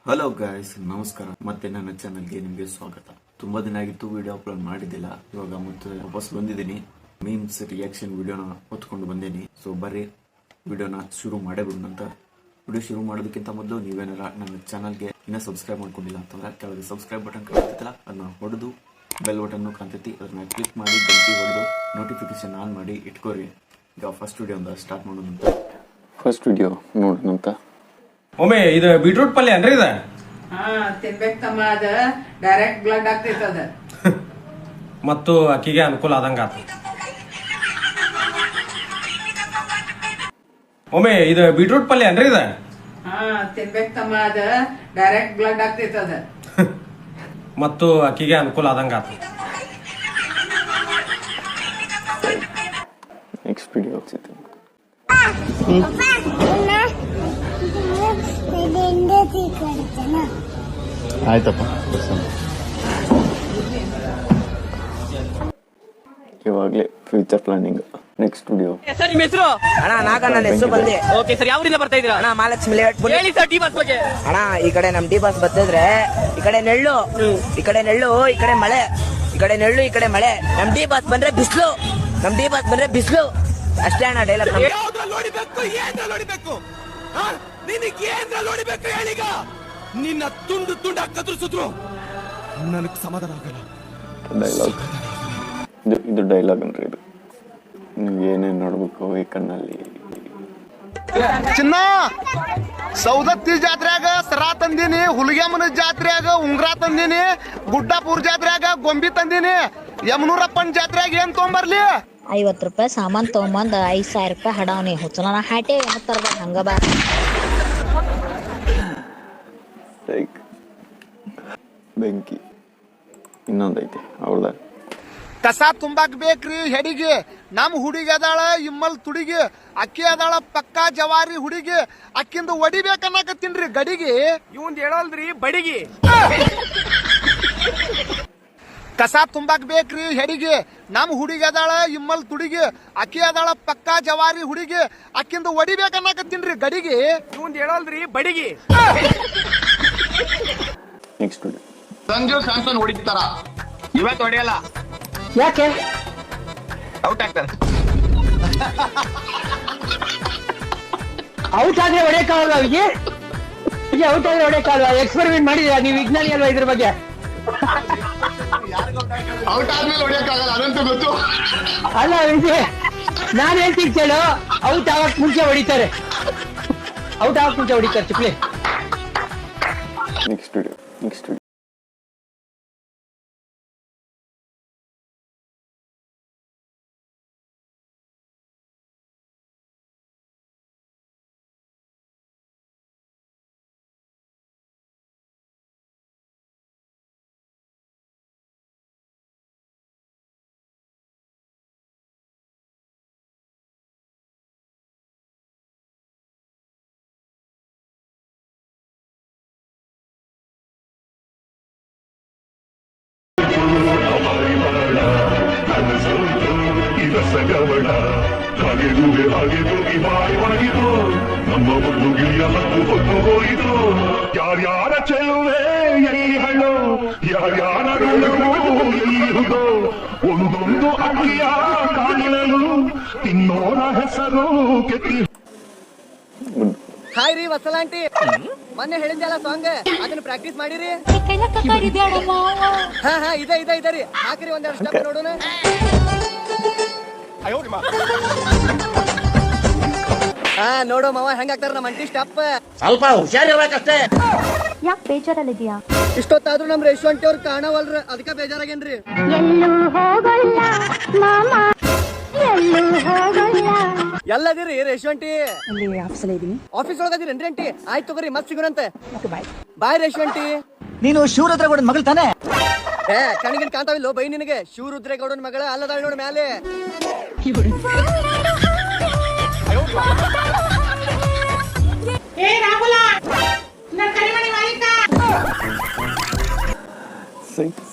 Hello guys, ನಮಸ್ಕಾರ. ಮತ್ತೆ ನನ್ನ ಚಾನಲ್ಗೆ ನಿಮಗೆ ಸ್ವಾಗತ. ತುಂಬಾ ದಿನ ಆಗಿತ್ತು ವಿಡಿಯೋ ಅಪ್ಲೋಡ್ ಮಾಡಿದ್ದಿಲ್ಲ. ಇವಾಗ ಮತ್ತೆ ವಾಪಸ್ ಬಂದಿದ್ದೀನಿ. ಮೀಮ್ಸ್ ರಿಯಾಕ್ಷನ್ ವಿಡಿಯೋನ ಹೊತ್ಕೊಂಡು ಬಂದೇನಿ. ಸೊ ಬರ್ರಿ ವಿಡಿಯೋನ ಶುರು ಮಾಡೇ ಬಿಡೋಣಂತ. ವಿಡಿಯೋ ಶುರು ಮಾಡೋದಕ್ಕಿಂತ ಮೊದಲು ನೀವೇನಾರ ನನ್ನ ಚಾನಲ್ಗೆ ಇನ್ನೂ ಸಬ್ಸ್ಕ್ರೈಬ್ ಮಾಡ್ಕೊಂಡಿಲ್ಲ ಅಂತಂದ್ರೆ ಕೆಳಗೆ ಸಬ್ಸ್ಕ್ರೈಬ್ ಬಟನ್ ಕಾಣ್ತೈತಲ್ಲ, ಅದನ್ನ ಹೊಡೆದು ಬೆಲ್ ಬಟನ್ ಕಾಣ್ತೈತಿ, ಅದನ್ನ ಕ್ಲಿಕ್ ಮಾಡಿ ಗಂಟೆ ಹೊಡೆದು ನೋಟಿಫಿಕೇಶನ್ ಆನ್ ಮಾಡಿ ಇಟ್ಕೋರಿ. ಈಗ ಫಸ್ಟ್ ವಿಡಿಯೋ ಸ್ಟಾರ್ಟ್ ಮಾಡೋಣಂತ. ಫಸ್ಟ್ ವಿಡಿಯೋ ನೋಡೋಣಂತ. ಒಮ್ಮೆ ಇದು ಬೀಟ್ರೂಟ್ ಪಲ್ಯ ಅನ್ರಿ ಇದ ತಿನ್ಬೇಕ್ ತಮ್ಮ. ಅದ ಡೈರೆಕ್ಟ್ ಬ್ಲಡ್ ಆಗ್ತೈತ ಅದ. ಮತ್ತು ಅಕ್ಕಿಗೆ ಅನುಕೂಲ ಆದಂಗ ಆತ. ಒಮ್ಮೆ ಇದು ಬೀಟ್ರೂಟ್ ಪಲ್ಯ ಅನ್ರಿ ಇದ ತಿನ್ಬೇಕ್ ತಮ್ಮ. ಅದ ಡೈರೆಕ್ಟ್ ಬ್ಲಡ್ ಆಗ್ತೈತ ಅದ. ಮತ್ತು ಅಕ್ಕಿಗೆ ಅನುಕೂಲ ಆದಂಗ ಆತ. ನೆಕ್ಸ್ಟ್ ವಿಡಿಯೋ ಆಯ್ತಪ್ಪ. ಇವಾಗಲೇ future planning. Next video. Sir ನಿಮ್ಮ ಹೆಸರು? ಅಣ್ಣ ನಾಗ ನನ್ನ ಹೆಸರು ಬಂದೆ. ಓಕೆ ಸರ್, ಯಾವ ಊರಿಂದ ಬರ್ತಾ ಇದ್ದೀರಾ? ಅಣ್ಣ ಮಹಾಲಕ್ಷ್ಮಿ ಲೇಔಟ್. ಹೇಳಿ ಸರ್ ಟಿ ಬಸ್ ಬಗ್ಗೆ. ಅಣ್ಣ ಈ ಕಡೆ ನಮ್ ಟಿ ಬಸ್ ಬರ್ತಿದ್ರೆ ಈ ಕಡೆ ನೆಳ್ಳು, ಈ ಕಡೆ ನೆಳ್ಳು, ಈ ಕಡೆ ಮಳೆ, ಈ ಕಡೆ ನೆಳ್ಳು, ಈ ಕಡೆ ಮಳೆ. ನಮ್ ಟಿ ಬಸ್ ಬಂದ್ರೆ ಬಿಸ್ಲು, ನಮ್ ಟಿ ಬಸ್ ಬಂದ್ರೆ ಬಿಸ್ಲು. ಅಷ್ಟೇ ಅಣ್ಣ ಡೈಲಾಗ್. ನೋಡಿಬೇಕು ನಿನಗೆ ನೋಡಿಬೇಕು ಹೇಳೀಗ. ನಿನ್ನ ತುಂಡು ತುಂಡ ಕತ್ತರಿಸಿದ್ರು ನನಗೆ ಸಮಾಧಾನ ಆಗಲ್ಲ. ಡೈಲಾಗ್ ಇದು ಡೈಲಾಗ್ ಅನ್ರಿ. ಇದು ನೀವು ಏನೇನು ನೋಡ್ಬೇಕು ಈ ಕಣ್ಣಲ್ಲಿ. ಚಿನ್ನ ಸೌದತ್ತಿ ಜಾತ್ರೆಯಾಗ ಸರಾ ತಂದೀನಿ, ಹುಲಿಗೆಮ್ಮನ ಜಾತ್ರೆಯಾಗ ಉಂಗ್ರಾ ತಂದೀನಿ, ಗುಡ್ಡಾಪುರ ಜಾತ್ರೆಯಾಗ ಗೊಂಬಿ ತಂದೀನಿ, ಯಮನೂರಪ್ಪನ ಜಾತ್ರೆಯಾಗ ಏನ್ ತೊಗೊಂಬರ್ಲಿ? 50 ರೂಪಾಯಿ ಸಾಮಾನ್ ತಗೊಂಬಂದ್ 5,000 ರೂಪಾಯಿ ಹಡಾವನಿ ಹುಚ್ಚನ ಹಾಟೆ ಏನತ್ತಾರ ಹಂಗ ಬಾ. ಬೆಂಕಿ ಇನ್ನೊಂದೈತಿ ಅವ್ರದ. ಕಸ ತುಂಬಾಕ್ ಬೇಕ್ರಿ ಹೆಡಿಗೆ, ನಮ್ ಹುಡುಗಿ ಅದಾಳ ಇಮ್ಮಲ್ ತುಡಿಗೆ, ಅಕ್ಕಿ ಅದಾಳ ಪಕ್ಕಾ ಜವಾರಿ ಹುಡುಗಿ, ಅಕ್ಕಿಂದ ಹೊಡಿಬೇಕನ್ನಕತ್ತೀನ್ರಿ ಗಡಿಗೆ. ಇವಂದ್ ಹೇಳಲ್ರಿ ಬಡಿಗಿ. ಕಸ ತುಂಬಾಕ್ ಬೇಕ್ರಿ ಹೆಡಿಗೆ, ನಮ್ ಹುಡುಗಿ ಅದಾಳ ಇಮ್ಮಲ್ ತುಡಿಗೆ, ಅಕ್ಕಿ ಅದಾಳ ಪಕ್ಕಾ ಜವಾರಿ ಹುಡುಗಿ, ಅಕ್ಕಿಂದ ಹೊಡಿಬೇಕನ್ನಕತ್ತೀನ್ರಿ ಗಡಿಗೆ. ಇವಂದ್ ಹೇಳಲ್ರಿ ಬಡಿಗಿ. Next video. ಸಂಜು ಸ್ಯಾಮ್ಸನ್ ಹೊಡಿತಾರ, ಇವತ್ತು ಹೊಡೆಯಲ್ಲ. ಯಾಕೆ ಔಟ್ ಆಗ್ತಾರೆ? ಔಟ್ ಆದ್ರೆ ಹೊಡೆಯಕ್ಕಾಗಲ್ಲ ಅವ್ರಿಗೆ. ಔಟ್ ಆದ್ರೆ ಹೊಡೆಯಕ್ಕಾಗಲ್ಲ. ಎಕ್ಸ್ಪೆರಿಮೆಂಟ್ ಮಾಡಿದೀರಾ ನೀವು? ವಿಜ್ಞಾನಿ ಅಲ್ವಾ ಇದ್ರ ಬಗ್ಗೆ? ಔಟ್ ಆದ್ಮೇಲೆ ಹೊಡೆಯಕ್ಕಾಗಲ್ಲ, ಅದಂತೂ ಗೊತ್ತು. ಅಲ್ಲ ವಿಜಯ್, ನಾನ್ ಹೇಳ್ತೀನಿ ಕೇಳು. ಔಟ್ ಆಗಕ್ ಮುಂಚೆ ಹೊಡಿತಾರೆ, ಔಟ್ ಆಗಕ್ ಮುಂಚೆ ಹೊಡಿತಾರೆ ಚಿಪ್ಲಿ. Next video. ನಮ್ಮ ಒಂದು ಗಿಳಿಯ ಹತ್ತು ಹೊತ್ತು ಹೋಯಿತು. ಯಾರ್ಯಾರ ಚೆಲುವೆ ಎಲ್ಲಿ ಹಣ್ಣು, ಯಾರ್ಯಾರ ಗಂಡು ಎಲ್ಲಿರುವುದೋ, ಒಂದೊಂದು ಅಕ್ಕಿಯ ಕಾಣಿನಲು ತಿನ್ನೋರ ಹೆಸರು ಕೆತ್ತಿ. ಹಾಯ್ ರೀ ವತ್ಸಲಾಂಟಿ, ಮೊನ್ನೆ ಹೇಳಿದ್ಯಲ್ಲ ಸಾಂಗ್, ಅದನ್ನ ಪ್ರಾಕ್ಟೀಸ್ ಮಾಡಿರಿ? ಹಾ ಇದೆ ರೀ, ಹಾಕ್ರಿ ಒಂದೆರಡು ಸ್ಟೆಪ್ ನೋಡೋಣ. ಹಾ ನೋಡು ಮಾವ ಹೆಂಗ ಆಗ್ತಾರ ನಮ್ಮ ಅಂಟಿ ಸ್ಟೆಪ್. ಸ್ವಲ್ಪ ಹುಷಾರಿರ್ಬೇಕಷ್ಟೇ. ಯಾಕೆ ಬೇಜಾರಲ್ಲಿದ್ಯಾ? ಇಷ್ಟೊತ್ತಾದ್ರೂ ನಮ್ ರೇಷ್ವಂಟಿ ಅವ್ರು ಕಾಣವಲ್ರ, ಅದಕ್ಕ ಬೇಜಾರಾಗೇನ್ರಿ. ಎಲ್ಲದಿರಿ ರೇಷ್ವಂಟಿ? ಆಫೀಸ್ ಒಳಗದಿರೇನ್ರಿ ಅಂಟಿ? ಆಯ್ತು ತಗೋರಿ, ಮತ್ ಸಿಗೋಣಂತೆ. ಬಾಯ್ ರೇಷ್ವಂಟಿ. ನೀನು ಶಿವರುದ್ರಗೌಡನ ಮಗಳು ತಾನೆ? ಕಣಿಗಿನ ಕಾಂತಾವಿಲ್ಲೋ ಬೈ ನಿನಗೆ? ಶಿವರುದ್ರೇಗೌಡನ ಮಗಳ ಅಲ್ಲದಾಳ ನೋಡು ಮ್ಯಾಲೆ.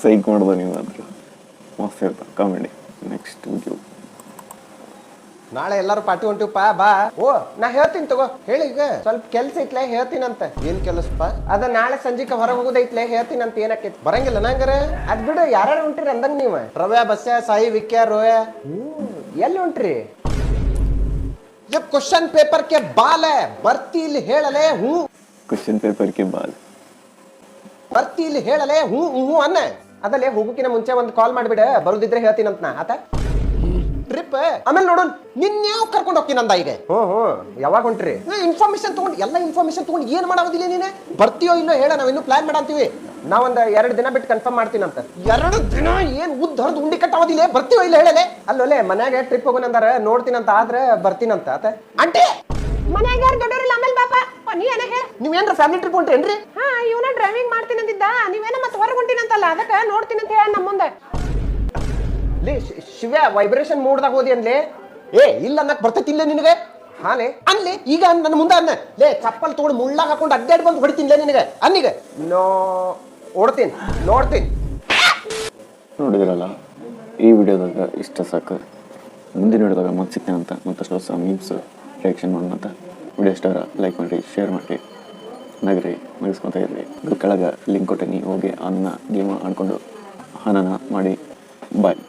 ಸೈಕ್ ಮಾಡ್ದ ನೀವು. ಅದ್ರ ಮಸ್ತ್ ಹೇಳ್ತಾ ಕಾಮಿಡಿ. Next video. ನಾಳೆ ಎಲ್ಲಾರು ಪಾರ್ಟಿ ಹೊಂಟಿವಪ್ಪ ಬಾ. ಓ ನಾ ಹೇಳ್ತೀನಿ ತಗೋ, ಹೇಳಿ ಈಗ ಸ್ವಲ್ಪ ಕೆಲ್ಸ ಐತ್ಲೆ ಹೇಳ್ತೀನಂತ. ಏನ್ ಕೆಲಸಪ್ಪ? ಅದ ನಾಳೆ ಸಂಜಿಕ ಹೊರಗೆ ಹೋಗೋದೈತ್ಲೆ ಹೇಳ್ತೀನಂತ. ಏನಕ್ಕೈತಿ ಬರಂಗಿಲ್ಲ ನಂಗಾರ? ಅದ್ ಬಿಡು, ಯಾರ್ಯಾರು ಹೊಂಟ್ರಿ ಅಂದಂಗ ನೀವ? ರವ್ಯಾ, ಬಸ್ಯ, ಸಾಯಿ, ವಿಕ್ಯ, ರೋಯ. ಎಲ್ಲಿ ಹೊಂಟ್ರಿ? ಕ್ವಶನ್ ಪೇಪರ್ ಕೆ ಬಾಲ್ ಬರ್ತಿ ಇಲ್ಲಿ ಹೇಳಲೆ ಹೂ. ಕ್ವಶನ್ ಪೇಪರ್ ಕೆ ಬಾಲ್ ಬರ್ತಿ ಇಲ್ಲಿ ಹೇಳಲೆ ಹೂ ಹೂ ಅನ್ನ. ಅದಲ್ಲೇ ಹೋಗೋಕಿನ ಮುಂಚೆ ಒಂದು ಕಾಲ್ ಮಾಡ್ಬಿಡ, ಬರುದಿದ್ರೆ ಹೇಳ್ತೀನಂತ ನಾ. ಆತ ಟ್ರಿಪ್ ಆಮೇಲೆ ನೋಡೋಣ. ನಿನ್ಯಾವ್ ಕರ್ಕೊಂಡು ಹೋಗ್ತೀನಂದ ಈಗ? ಯಾವಾಗ ಹೊಂಟ್ರಿ? ಇನ್ಫಾರ್ಮೇಶನ್ ತಗೊಂಡು ಎಲ್ಲ ಇನ್ಫಾರ್ಮೇಶನ್ ತಗೊಂಡು ಏನ್ ಮಾಡೋದಿಲ್ಲ ನೀನೆ? ಬರ್ತೀಯೋ ಇಲ್ಲೋ ಹೇಳ, ನಾವ್ ಇನ್ನು ಪ್ಲಾನ್ ಮಾಡಂತೀವಿ. ನಾವೊಂದ್ 2 ದಿನ ಬಿಟ್ಟು ಕನ್ಫರ್ಮ್ ಮಾಡ್ತೀನಂತ. 2 ದಿನ ಏನ್ ಉದ್ದ ಹರಿದು ಉಂಡಿ ಕಟ್ಟಾವದಿಲ್ಲ? ಬರ್ತೀವೋ ಇಲ್ಲ ಹೇಳಲೆ? ಅಲ್ಲೊಲೆ ಮನ್ಯಾಗ ಟ್ರಿಪ್ ಹೋಗೋಣಂದಾರ, ನೋಡ್ತೀನಂತ. ಆದ್ರೆ ಬರ್ತೀನಂತ. ಆತ ಅಂಟೆ ಮನ್ಯಾಗ ಯಾರು ದೊಡ್ಡವ್ರಿಲ್ಲ. ಆಮೇಲೆ ಬಾಪ ನೀ ಏನ ಹೇಳ, ನೀವೇನ್ರ ಫ್ಯಾಮಿಲಿ ಟ್ರಿಪ್ ಹೊಂಟ್ರೇನ್ರಿ? ಹಾ, ಇವನ ಡ್ರೈವಿಂಗ್ ಮಾಡ್ತೀನಂತಿದ್ದ, ನೀವೇನ ಮತ್ತೆ ಹೊರಗೆ ಹೊಂಟಿನಂತಲ್ಲ, ಅದಕ್ಕೆ ನೋಡ್ತೀನಂತ ಹೇಳ ನಮ್ಮ ಮುಂದೆ. ಶಿವ್ಯ ವೈಬ್ರೇಷನ್ ಮೂಡ್ದಾಗ ಹೋದಿ ಅನ್ಲಿ. ಏ ಇಲ್ಲ ಅನ್ನಕ್ ಬರ್ತೈತಿಲ್ಲ ನಿನಗೆ? ಹಾಲೆ ಅನ್ಲಿ ಈಗ ನನ್ನ ಮುಂದೆ ಅನ್ನ. ಲೇ ಚಪ್ಪಲ್ ತಗೊಂಡು ಮುಳ್ಳಾಗ ಹಾಕೊಂಡು ಅಡ್ಡಾಡಿ ಬಂದು ಹೊಡಿತೀನಿಲ್ಲ ನಿನಗೆ ಅನ್ನಿಗೆ. ಓಡ್ತೀನಿ, ನೋಡ್ತೀನಿ. ನೋಡಿದ್ರಲ್ಲ, ಈ ವಿಡಿಯೋದಾಗ ಇಷ್ಟ ಸಾಕು. ಮುಂದಿನ ವಿಡಿಯೋದಾಗ ಮತ್ತೆ ಸಿಗ್ತೇನಂತ. ಮತ್ತಷ್ಟು ಹೊಸ ಮೀಮ್ಸ್ ರಿಯಾಕ್ಷನ್ ಮಾಡೋಣಂತ. ವಿಡಿಯೋ ಇಷ್ಟ ಲೈಕ್ ಮಾಡಿರಿ, ಶೇರ್ ಮಾಡಿರಿ, ನಗರಿ ನಗಿಸ್ಕೊತಾ ಇರ್ರಿ. ಕೆಳಗೆ ಲಿಂಕ್ ಕೊಟ್ಟೇನಿ, ಹೋಗಿ ಅನ್ನ ಗೇಮ್ ಆಡ್ಕೊಂಡು ಹನನ ಮಾಡಿ. ಬಾಯ್.